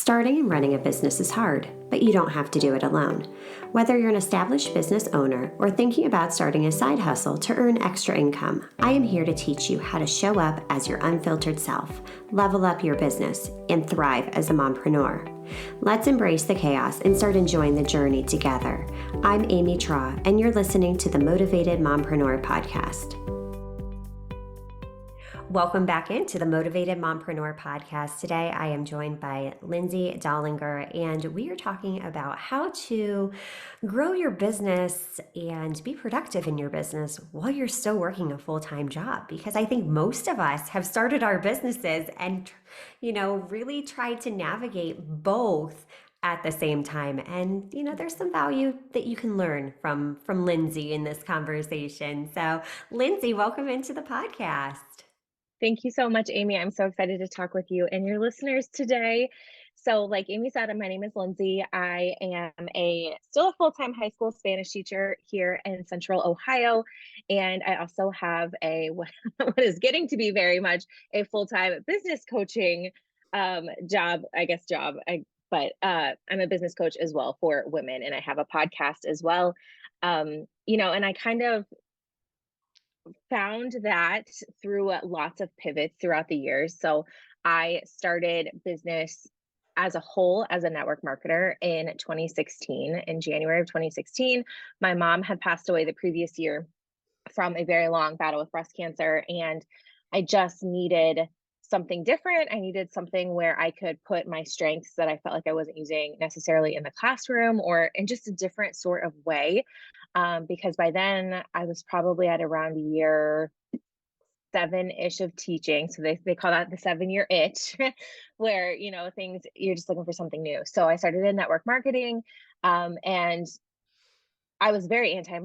Starting and running a business is hard, but you don't have to do it alone. Whether you're an established business owner or thinking about starting a side hustle to earn extra income, I am here to teach you how to show up as your unfiltered self, level up your business, and thrive as a mompreneur. Let's embrace the chaos and start enjoying the journey together. I'm Amy Traw, and you're listening to the Motivated Mompreneur Podcast. Welcome back into the Motivated Mompreneur Podcast. Today, I am joined by Lindsay, Dollinger, and we are talking about how to grow your business and be productive in your business while you're still working a full-time job. Because I think most of us have started our businesses and, really tried to navigate both at the same time. And, there's some value that you can learn from Lindsay in this conversation. So, Lindsay, welcome into the podcast. Thank you so much, Amy. I'm so excited to talk with you and your listeners today. So, like Amy said, my name is Lindsay. I am still a full-time high school Spanish teacher here in Central Ohio, and I also have what is getting to be very much a full-time business coaching job. But I'm a business coach as well for women, and I have a podcast as well. And I kind of found that through lots of pivots throughout the years. So I started business as a whole as a network marketer in 2016. In January of 2016, my mom had passed away the previous year from a very long battle with breast cancer. And I just needed something different. I needed something where I could put my strengths that I felt like I wasn't using necessarily in the classroom or in just a different sort of way. Because by then I was probably at around year 7-ish of teaching. So they call that the 7-year itch, where, things, you're just looking for something new. So I started in network marketing. And I was very anti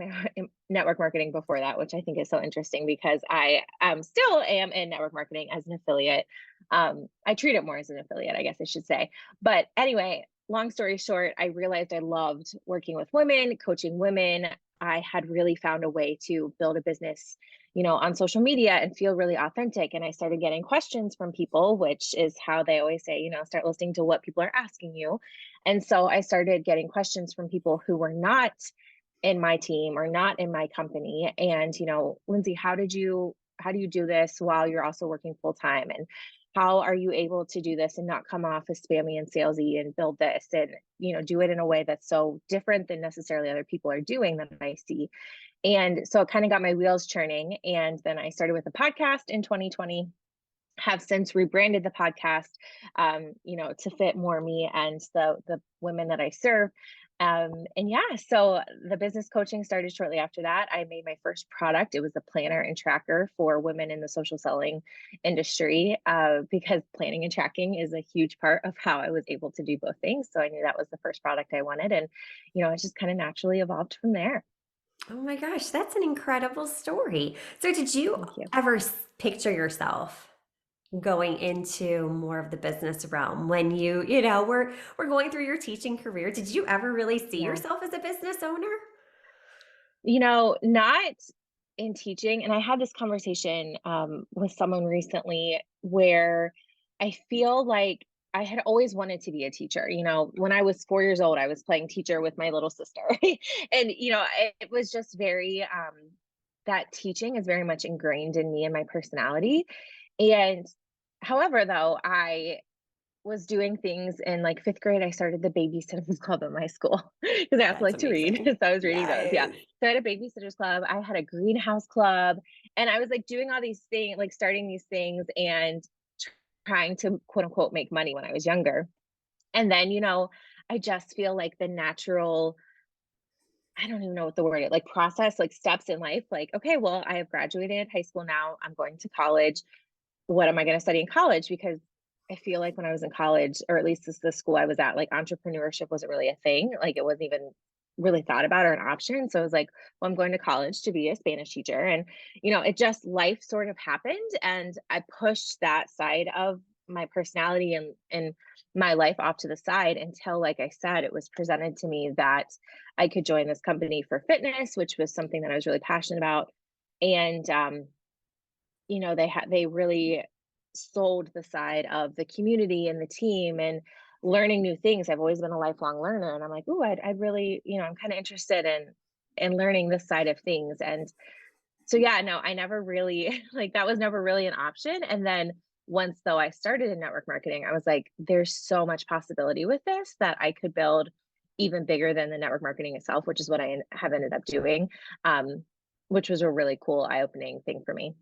network marketing before that, which I think is so interesting because I still am in network marketing as an affiliate. I treat it more as an affiliate, I guess I should say. But anyway, long story short, I realized I loved working with women, coaching women. I had really found a way to build a business, on social media and feel really authentic. And I started getting questions from people, which is how they always say, start listening to what people are asking you. And so I started getting questions from people who were not in my team or not in my company. And, Lindsay, how do you do this while you're also working full time? And how are you able to do this and not come off as spammy and salesy and build this and, do it in a way that's so different than necessarily other people are doing that I see. And so it kind of got my wheels churning. And then I started with a podcast in 2020, have since rebranded the podcast, to fit more me and the women that I serve. So the business coaching started shortly after that. I made my first product. It was a planner and tracker for women in the social selling industry, because planning and tracking is a huge part of how I was able to do both things. So I knew that was the first product I wanted. And, it just kind of naturally evolved from there. Oh my gosh, that's an incredible story. So did you Thank you. ever picture yourself going into more of the business realm when were going through your teaching career? Did you ever really see Yeah. yourself as a business owner? Not in teaching. And I had this conversation with someone recently where I feel like I had always wanted to be a teacher. When I was 4 years old, I was playing teacher with my little sister. And, it was just very, that teaching is very much ingrained in me and my personality. And however, though, I was doing things in like 5th grade. I started the babysitter's club at my school because I also That's like to read. amazing. So I was reading those. Yeah. Yes. So I had a babysitter's club. I had a greenhouse club, and I was like doing all these things, like starting these things and trying to quote unquote make money when I was younger. And then, I just feel like the natural, I don't even know what the word is, like process, like steps in life, like, okay, well, I have graduated high school now. I'm going to college. What am I going to study in college? Because I feel like when I was in college, or at least this is the school I was at, like entrepreneurship wasn't really a thing. Like it wasn't even really thought about or an option. So I was like, well, I'm going to college to be a Spanish teacher. And, it just life sort of happened. And I pushed that side of my personality and my life off to the side until, like I said, it was presented to me that I could join this company for fitness, which was something that I was really passionate about. And, they really sold the side of the community and the team and learning new things. I've always been a lifelong learner, and I'm like, "Ooh, I'd really, I'm kind of interested in learning this side of things." And so yeah, no, I never really like that was never really an option. And then once though I started in network marketing, I was like, there's so much possibility with this that I could build even bigger than the network marketing itself, which is what have ended up doing. Um, which was a really cool eye-opening thing for me.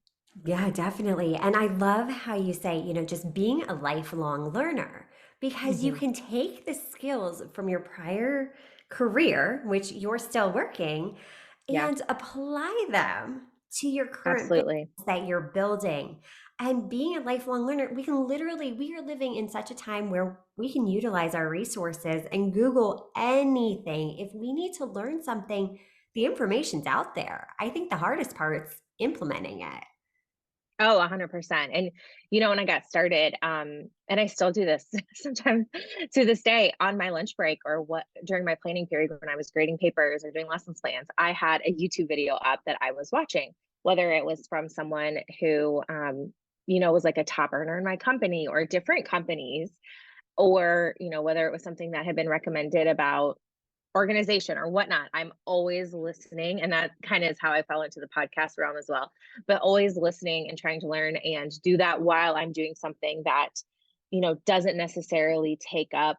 Yeah, definitely. And I love how you say, just being a lifelong learner, because you Hmm. can take the skills from your prior career, which you're still working, Yeah, and apply them to your current business absolutely. that you're building. And being a lifelong learner, we are living in such a time where we can utilize our resources and Google anything. If we need to learn something, the information's out there. I think the hardest part's implementing it. Oh, 100%. And, when I got started, and I still do this sometimes to this day on my lunch break or what during my planning period when I was grading papers or doing lessons plans, I had a YouTube video up that I was watching, whether it was from someone who, was like a top earner in my company or different companies, or, whether it was something that had been recommended about organization or whatnot. I'm always listening. And that kind of is how I fell into the podcast realm as well. But always listening and trying to learn and do that while I'm doing something that, doesn't necessarily take up,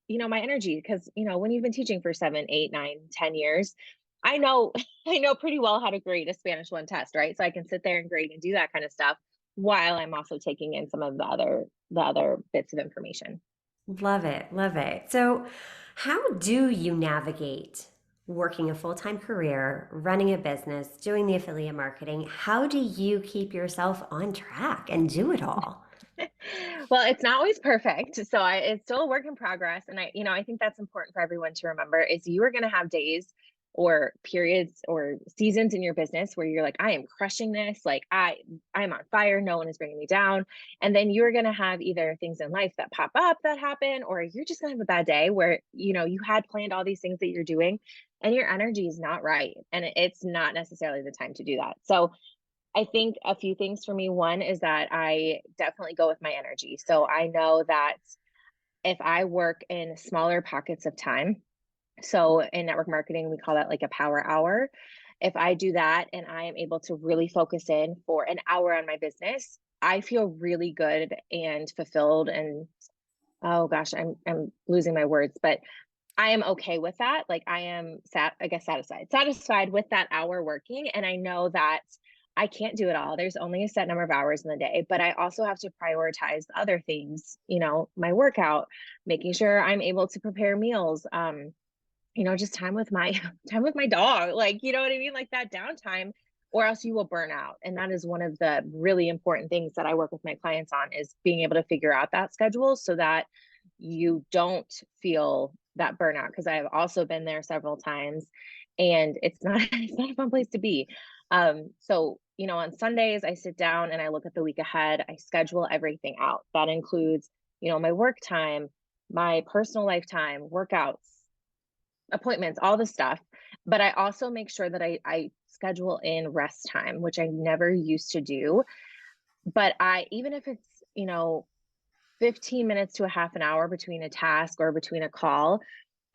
my energy. Because, when you've been teaching for 7, 8, 9, 10 years, I know I know pretty well how to grade a Spanish one test, right? So I can sit there and grade and do that kind of stuff while I'm also taking in some of the other bits of information. Love it. Love it. So, how do you navigate working a full time career, running a business, doing the affiliate marketing? How do you keep yourself on track and do it all? Well, it's not always perfect. So it's still a work in progress. And I think that's important for everyone to remember is you are going to have days or periods or seasons in your business where you're like, I am crushing this. Like I'm on fire. No one is bringing me down. And then you're going to have either things in life that pop up that happen, or you're just going to have a bad day where, you had planned all these things that you're doing and your energy is not right. And it's not necessarily the time to do that. So I think a few things for me. One is that I definitely go with my energy. So I know that if I work in smaller pockets of time, so in network marketing, we call that like a power hour. If I do that and I am able to really focus in for an hour on my business, I feel really good and fulfilled and oh gosh, I'm losing my words, but I am okay with that. Like I am I guess satisfied with that hour working. And I know that I can't do it all. There's only a set number of hours in the day, but I also have to prioritize other things, my workout, making sure I'm able to prepare meals, just time with my time with my dog. Like, you know what I mean? Like that downtime, or else you will burn out. And that is one of the really important things that I work with my clients on is being able to figure out that schedule so that you don't feel that burnout. Cause I've also been there several times and it's not it's not a fun place to be. So on Sundays I sit down and I look at the week ahead. I schedule everything out. That includes, my work time, my personal life time, workouts, appointments, all the stuff. But I also make sure that I schedule in rest time, which I never used to do. But even if it's, 15 minutes to a half an hour between a task or between a call,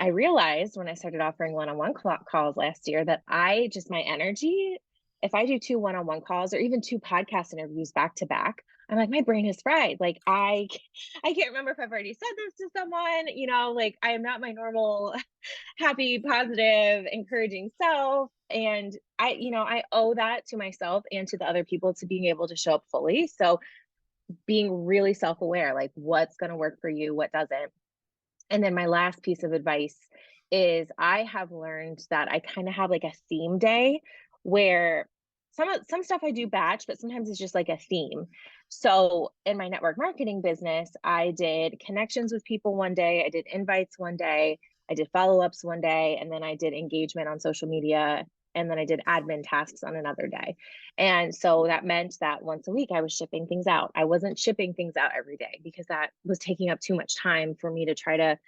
I realized when I started offering one-on-one calls last year that my energy, if I do two one-on-one calls or even two podcast interviews back to back, I'm like, my brain is fried. Like I can't remember if I've already said this to someone, like I am not my normal happy, positive, encouraging self. And I owe that to myself and to the other people to being able to show up fully. So being really self-aware, like what's going to work for you, what doesn't. And then my last piece of advice is I have learned that I kind of have like a theme day where some stuff I do batch, but sometimes it's just like a theme. So in my network marketing business, I did connections with people one day, I did invites one day, I did follow-ups one day, and then I did engagement on social media, and then I did admin tasks on another day. And so that meant that once a week I was shipping things out. I wasn't shipping things out every day because that was taking up too much time for me to try to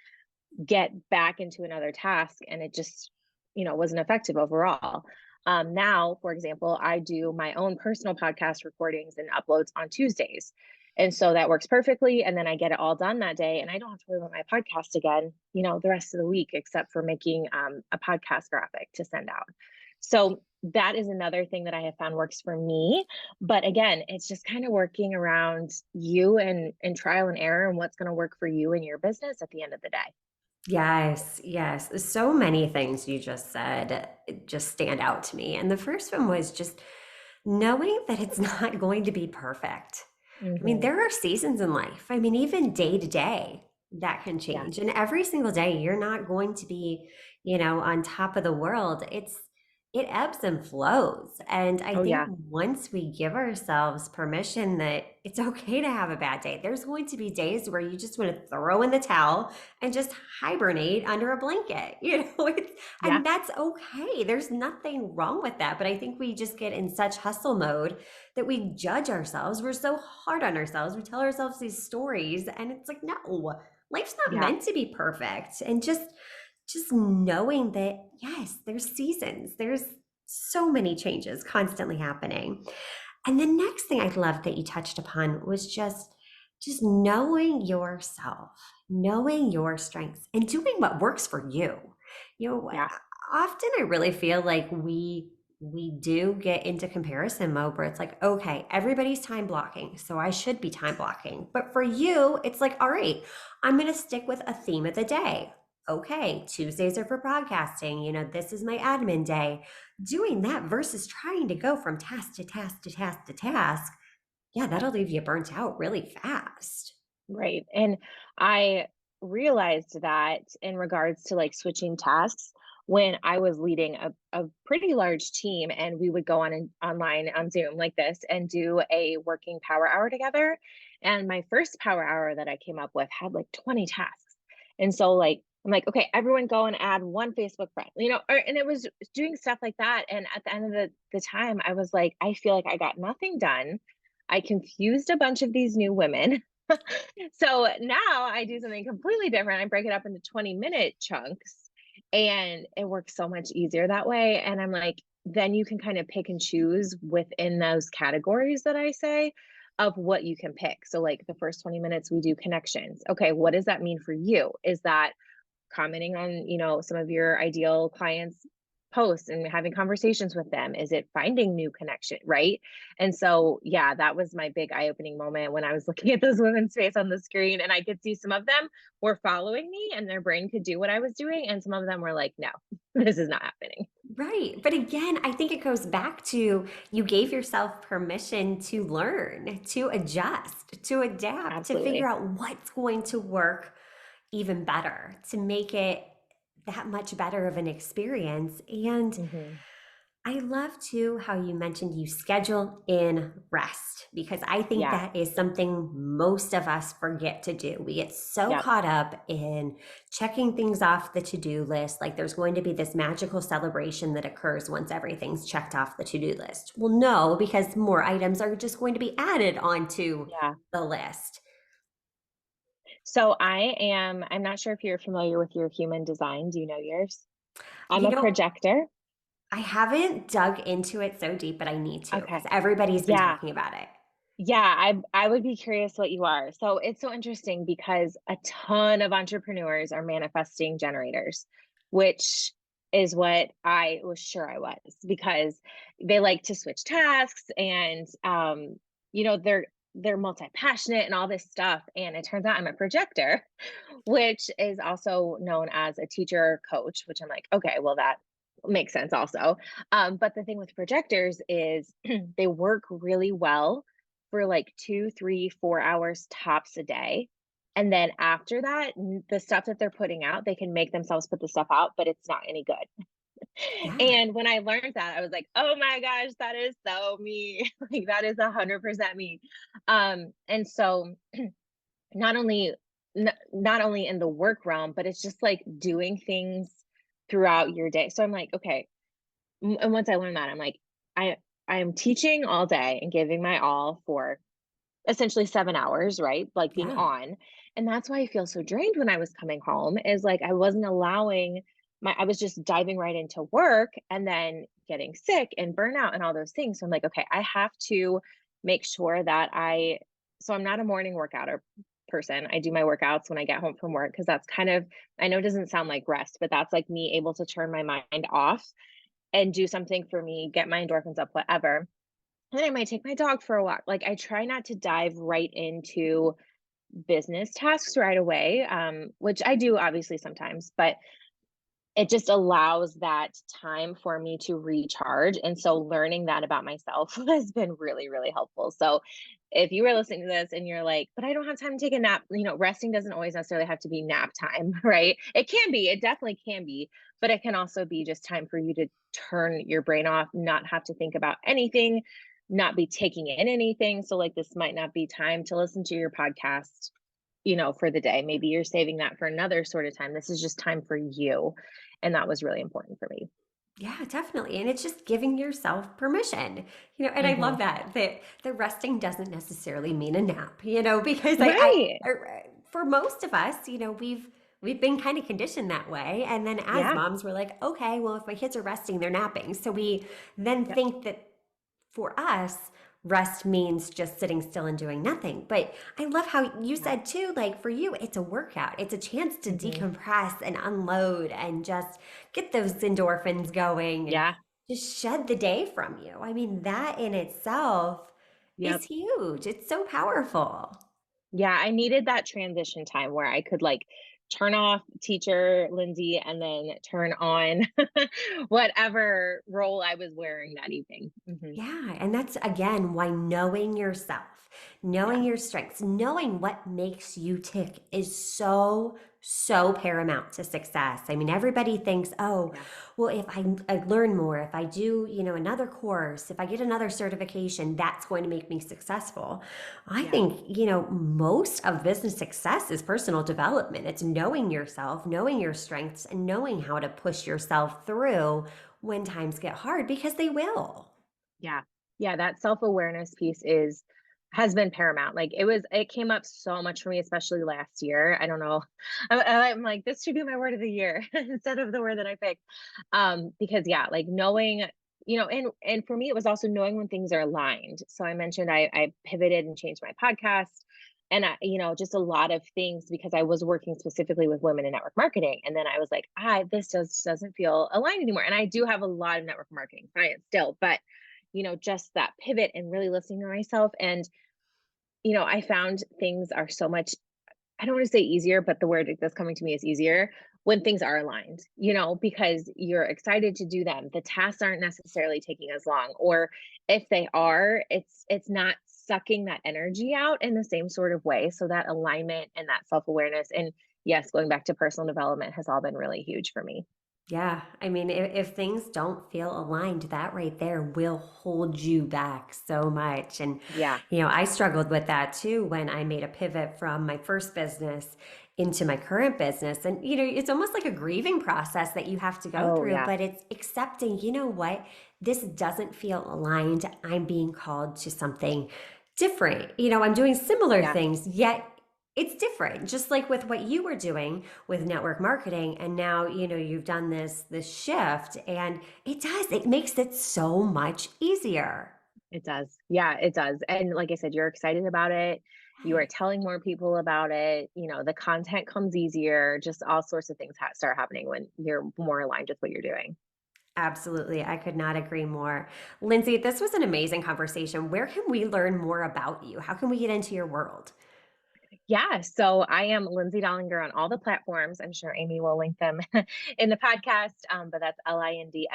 get back into another task, and it just wasn't effective overall. Now, for example, I do my own personal podcast recordings and uploads on Tuesdays. And so that works perfectly. And then I get it all done that day and I don't have to worry about my podcast again, the rest of the week, except for making a podcast graphic to send out. So that is another thing that I have found works for me. But again, it's just kind of working around you and trial and error and what's going to work for you and your business at the end of the day. Yes, yes. So many things you just said just stand out to me. And the first one was just knowing that it's not going to be perfect. I mean, Hmm. there are seasons in life. I mean, even day to day, that can Yeah. change. And every single day, you're not going to be, on top of the world. It ebbs and flows. And I Oh, think yeah. once we give ourselves permission that it's okay to have a bad day, there's going to be days where you just want to throw in the towel and just hibernate under a blanket. Yeah. And that's okay. There's nothing wrong with that. But I think we just get in such hustle mode that we judge ourselves. We're so hard on ourselves. We tell ourselves these stories, and it's like, no, life's not Yeah. meant to be perfect. And just knowing that, yes, there's seasons, there's so many changes constantly happening. And the next thing I love that you touched upon was just knowing yourself, knowing your strengths, and doing what works for you. You know, Yeah. often I really feel like we do get into comparison mode where it's like, okay, everybody's time blocking, so I should be time blocking. But for you, it's like, all right, I'm going to stick with a theme of the day. Okay, Tuesdays are for podcasting. This is my admin day. Doing that versus trying to go from task to task to task to task, yeah, that'll leave you burnt out really fast. Right. And I realized that in regards to like switching tasks when I was leading a pretty large team and we would go on online on Zoom like this and do a working power hour together. And my first power hour that I came up with had like 20 tasks. And so like I'm like, okay, everyone go and add one Facebook friend, and it was doing stuff like that. And at the end of the time, I was like, I feel like I got nothing done. I confused a bunch of these new women. So now I do something completely different. I break it up into 20-minute chunks and it works so much easier that way. And I'm like, then you can kind of pick and choose within those categories that I say of what you can pick. So, like the first 20 minutes, we do connections. Okay, what does that mean for you? Is that commenting on, some of your ideal clients' posts and having conversations with them? Is it finding new connection, right? And so, yeah, that was my big eye-opening moment when I was looking at those women's face on the screen and I could see some of them were following me and their brain could do what I was doing and some of them were like, "No, this is not happening." Right. But again, I think it goes back to you gave yourself permission to learn, to adjust, to adapt, to figure Absolutely. out what's going to work even better, to make it that much better of an experience. And Hmm. I love too how you mentioned you schedule in rest because I think Yeah. that is something most of us forget to do. We get so Yep. caught up in checking things off the to do list, like there's going to be this magical celebration that occurs once everything's checked off the to do list. Well, no, because more items are just going to be added onto Yeah. the list. So I'm not sure if you're familiar with your human design. Do you know yours? I'm You a know, projector. I haven't dug into it so deep, but I need to because Okay. everybody's been Yeah. talking about it. Yeah, I would be curious what you are. So it's so interesting because a ton of entrepreneurs are manifesting generators, which is what I was sure I was because they like to switch tasks and they're multi-passionate and all this stuff. And it turns out I'm a projector, which is also known as a teacher coach, which I'm like, okay, well that makes sense also. But the thing with projectors is they work really well for like 2, 3, 4 hours tops a day. And then after that, the stuff that they're putting out, they can make themselves put the stuff out, but it's not any good. Yeah. And when I learned that, I was like, oh my gosh, that is so me. Like that is 100% me. And so not only not only in the work realm, but it's just like doing things throughout your day. So I'm like, okay, and once I learned that, I'm like, I I am teaching all day and giving my all for essentially 7 hours, right? Like being Yeah. on. And that's why I feel so drained when I was coming home is like I wasn't allowing I was just diving right into work and then getting sick and burnout and all those things. So I'm like, okay, I have to make sure that I so I'm not a morning workout or person. I do my workouts when I get home from work because that's kind of, I know it doesn't sound like rest, but that's like me able to turn my mind off and do something for me, get my endorphins up, whatever. And then I might take my dog for a walk. Like I try not to dive right into business tasks right away, which I do obviously sometimes, but it just allows that time for me to recharge. And so learning that about myself has been really, really helpful. So if you were listening to this and you're like, but I don't have time to take a nap, resting doesn't always necessarily have to be nap time, right? It can be, it definitely can be, but it can also be just time for you to turn your brain off, not have to think about anything, not be taking in anything. So, like, this might not be time to listen to your podcast, for the day. Maybe you're saving that for another sort of time. This is just time for you. And that was really important for me. Yeah, definitely. And it's just giving yourself permission, and I love Mhm. that the resting doesn't necessarily mean a nap, because Right. for most of us, we've been kind of conditioned that way. And then as Yeah. moms, we're like, okay, well, if my kids are resting, they're napping. So we then Yep. think that for us, rest means just sitting still and doing nothing. But I love how you Yeah. said too, like for you, it's a workout. It's a chance to Mhm. decompress and unload and just get those endorphins going and Yeah. just shed the day from you. I mean, that in itself is Yep. huge. It's so powerful. Yeah, I needed that transition time where I could, like, turn off teacher Lindsay and then turn on whatever role I was wearing that evening. Mhm. Yeah, and that's again why knowing yourself, knowing Yeah. your strengths, knowing what makes you tick is so, so paramount to success. I mean, everybody thinks, oh, Yeah. well, if I learn more, if I do, another course, if I get another certification, that's going to make me successful. I Yeah. think, most of business success is personal development. It's knowing yourself, knowing your strengths, and knowing how to push yourself through when times get hard because they will. Yeah. Yeah, that self-awareness piece has been paramount. Like, it came up so much for me, especially last year. I don't know. I'm like, this should be my word of the year instead of the word that I picked. Because yeah, like knowing, and for me, it was also knowing when things are aligned. So I mentioned I pivoted and changed my podcast and just a lot of things because I was working specifically with women in network marketing. And then I was like, this doesn't feel aligned anymore. And I do have a lot of network marketing clients still, but just that pivot and really listening to myself. And, I found things are so much, I don't want to say easier, but the word that's coming to me is easier when things are aligned, because you're excited to do them. The tasks aren't necessarily taking as long, or if they are, it's not sucking that energy out in the same sort of way. So that alignment and that self-awareness and yes, going back to personal development has all been really huge for me. Yeah, I mean, if things don't feel aligned, that right there will hold you back so much. And, Yeah. I struggled with that too when I made a pivot from my first business into my current business. And, it's almost like a grieving process that you have to go Oh through, yeah. but it's accepting, what, this doesn't feel aligned. I'm being called to something different. I'm doing similar Yeah. things, yet it's different, just like with what you were doing with network marketing. And now, you've done this shift and it makes it so much easier. It does. Yeah, it does. And like I said, you're excited about it. You are telling more people about it. The content comes easier. Just all sorts of things start happening when you're more aligned with what you're doing. Absolutely. I could not agree more. Lindsay, this was an amazing conversation. Where can we learn more about you? How can we get into your world? Yeah, so I am Lindsay Dollinger on all the platforms. I'm sure Amy will link them in the podcast, but that's Lindsay.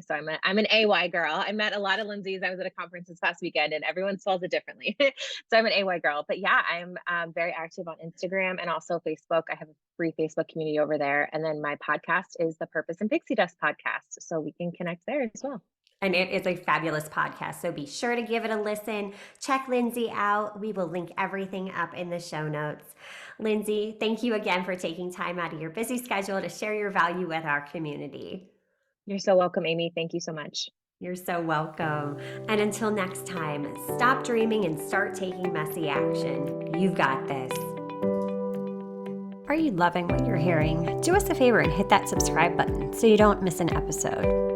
So I'm an AY girl. I met a lot of Lindsays. I was at a conference this past weekend, and everyone spells it differently. So I'm an AY girl. But yeah, I'm very active on Instagram and also Facebook. I have a free Facebook community over there, and then my podcast is the Purpose and Pixie Dust podcast, so we can connect there as well. And it is a fabulous podcast. So be sure to give it a listen. Check Lindsay out. We will link everything up in the show notes. Lindsay, thank you again for taking time out of your busy schedule to share your value with our community. You're so welcome, Amy. Thank you so much. You're so welcome. And until next time, stop dreaming and start taking messy action. You've got this. Are you loving what you're hearing? Do us a favor and hit that subscribe button so you don't miss an episode.